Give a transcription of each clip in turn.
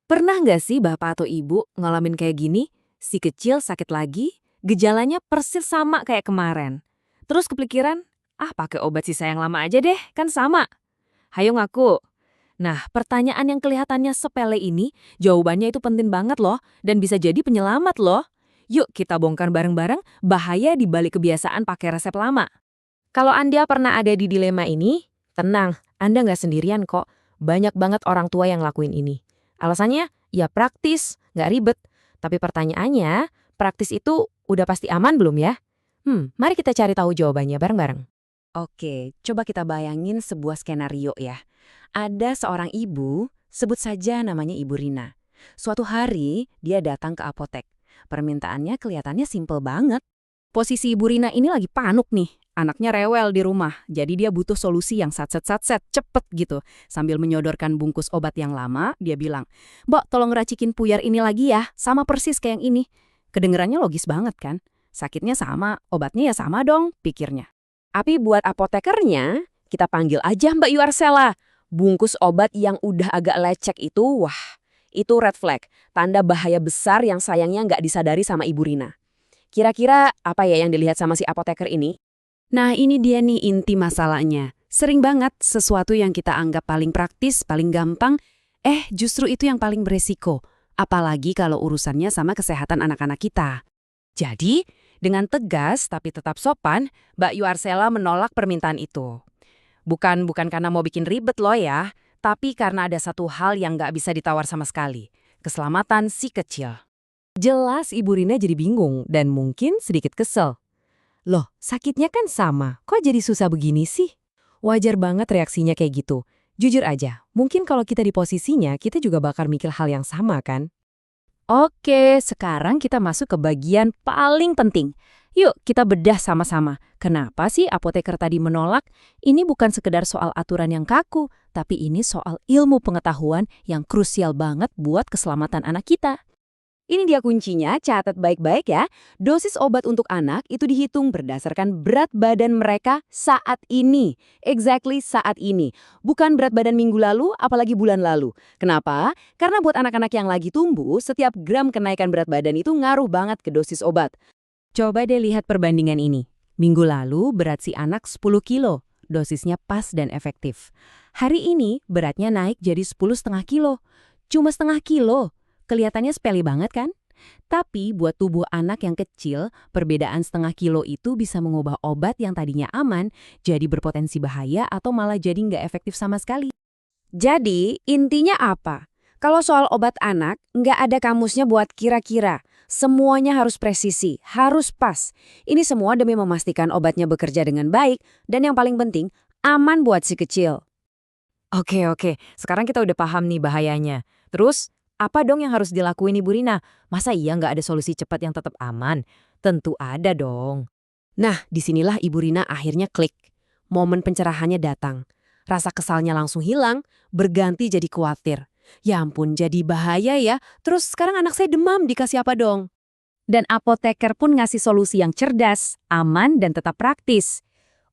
Pernah nggak sih bapak atau ibu ngalamin kayak gini? Si kecil sakit lagi, gejalanya persis sama kayak kemarin. Terus kepikiran, pakai obat sisa yang lama aja deh, kan sama. Hayo ngaku. Nah, pertanyaan yang kelihatannya sepele ini, jawabannya itu penting banget loh, dan bisa jadi penyelamat loh. Yuk kita bongkar bareng-bareng bahaya di balik kebiasaan pakai resep lama. Kalau Anda pernah ada di dilema ini, tenang, Anda nggak sendirian kok. Banyak banget orang tua yang lakuin ini. Alasannya, ya praktis, nggak ribet. Tapi pertanyaannya, praktis itu udah pasti aman belum ya? Mari kita cari tahu jawabannya bareng-bareng. Oke, coba kita bayangin sebuah skenario ya. Ada seorang ibu, sebut saja namanya Ibu Rina. Suatu hari, dia datang ke apotek. Permintaannya kelihatannya simpel banget. Posisi Ibu Rina ini lagi panuk nih. Anaknya rewel di rumah, jadi dia butuh solusi yang satset-satset, cepet gitu. Sambil menyodorkan bungkus obat yang lama, dia bilang, "Mbak, tolong racikin puyar ini lagi ya, sama persis kayak yang ini." Kedengerannya logis banget kan? Sakitnya sama, obatnya ya sama dong, pikirnya. Tapi buat apotekernya, kita panggil aja Mbak Yuarsela. Bungkus obat yang udah agak lecek itu, wah, itu red flag. Tanda bahaya besar yang sayangnya nggak disadari sama Ibu Rina. Kira-kira apa ya yang dilihat sama si apoteker ini? Nah, ini dia nih inti masalahnya. Sering banget sesuatu yang kita anggap paling praktis, paling gampang, justru itu yang paling beresiko. Apalagi kalau urusannya sama kesehatan anak-anak kita. Jadi, dengan tegas tapi tetap sopan, Mbak Yuarsela menolak permintaan itu. Bukan karena mau bikin ribet loh ya, tapi karena ada satu hal yang nggak bisa ditawar sama sekali. Keselamatan si kecil. Jelas Ibu Rina jadi bingung dan mungkin sedikit kesel. Loh, sakitnya kan sama, kok jadi susah begini sih? Wajar banget reaksinya kayak gitu. Jujur aja, mungkin kalau kita di posisinya, kita juga bakal mikir hal yang sama kan? Oke, sekarang kita masuk ke bagian paling penting. Yuk, kita bedah sama-sama. Kenapa sih apoteker tadi menolak? Ini bukan sekedar soal aturan yang kaku, tapi ini soal ilmu pengetahuan yang krusial banget buat keselamatan anak kita. Ini dia kuncinya, catat baik-baik ya. Dosis obat untuk anak itu dihitung berdasarkan berat badan mereka saat ini. Exactly saat ini. Bukan berat badan minggu lalu, apalagi bulan lalu. Kenapa? Karena buat anak-anak yang lagi tumbuh, setiap gram kenaikan berat badan itu ngaruh banget ke dosis obat. Coba deh lihat perbandingan ini. Minggu lalu berat si anak 10 kilo. Dosisnya pas dan efektif. Hari ini beratnya naik jadi 10,5 kilo. Cuma setengah kilo. Kelihatannya sepele banget kan? Tapi buat tubuh anak yang kecil, perbedaan setengah kilo itu bisa mengubah obat yang tadinya aman jadi berpotensi bahaya atau malah jadi nggak efektif sama sekali. Jadi, intinya apa? Kalau soal obat anak, nggak ada kamusnya buat kira-kira. Semuanya harus presisi, harus pas. Ini semua demi memastikan obatnya bekerja dengan baik dan yang paling penting, aman buat si kecil. Oke. Sekarang kita udah paham nih bahayanya. Terus, apa dong yang harus dilakuin Ibu Rina? Masa iya nggak ada solusi cepat yang tetap aman? Tentu ada dong. Nah, disinilah Ibu Rina akhirnya klik. Momen pencerahannya datang. Rasa kesalnya langsung hilang, berganti jadi khawatir. Ya ampun, jadi bahaya ya. Terus sekarang anak saya demam, dikasih apa dong? Dan apoteker pun ngasih solusi yang cerdas, aman, dan tetap praktis.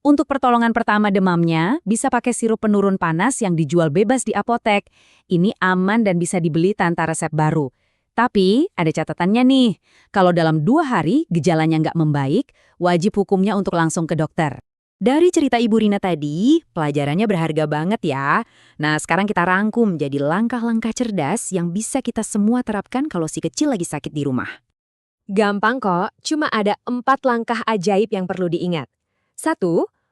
Untuk pertolongan pertama demamnya, bisa pakai sirup penurun panas yang dijual bebas di apotek. Ini aman dan bisa dibeli tanpa resep baru. Tapi, ada catatannya nih. Kalau dalam 2 hari gejalanya nggak membaik, wajib hukumnya untuk langsung ke dokter. Dari cerita Ibu Rina tadi, pelajarannya berharga banget ya. Nah, sekarang kita rangkum jadi langkah-langkah cerdas yang bisa kita semua terapkan kalau si kecil lagi sakit di rumah. Gampang kok, cuma ada 4 langkah ajaib yang perlu diingat. 1.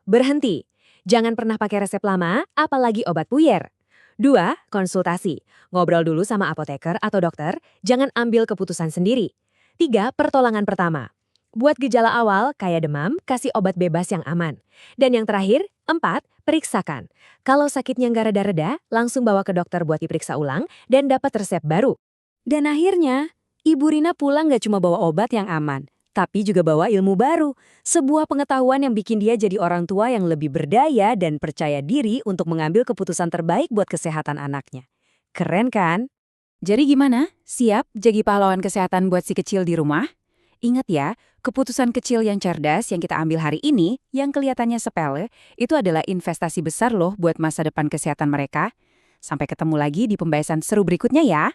Berhenti. Jangan pernah pakai resep lama, apalagi obat puyer. 2. Konsultasi. Ngobrol dulu sama apoteker atau dokter, jangan ambil keputusan sendiri. 3. Pertolongan pertama. Buat gejala awal, kayak demam, kasih obat bebas yang aman. Dan yang terakhir, 4. Periksakan. Kalau sakitnya nggak reda-reda, langsung bawa ke dokter buat diperiksa ulang dan dapat resep baru. Dan akhirnya, Ibu Rina pulang nggak cuma bawa obat yang aman, tapi juga bawa ilmu baru. Sebuah pengetahuan yang bikin dia jadi orang tua yang lebih berdaya dan percaya diri untuk mengambil keputusan terbaik buat kesehatan anaknya. Keren kan? Jadi gimana? Siap jadi pahlawan kesehatan buat si kecil di rumah? Ingat ya, keputusan kecil yang cerdas yang kita ambil hari ini, yang kelihatannya sepele, itu adalah investasi besar loh buat masa depan kesehatan mereka. Sampai ketemu lagi di pembahasan seru berikutnya ya.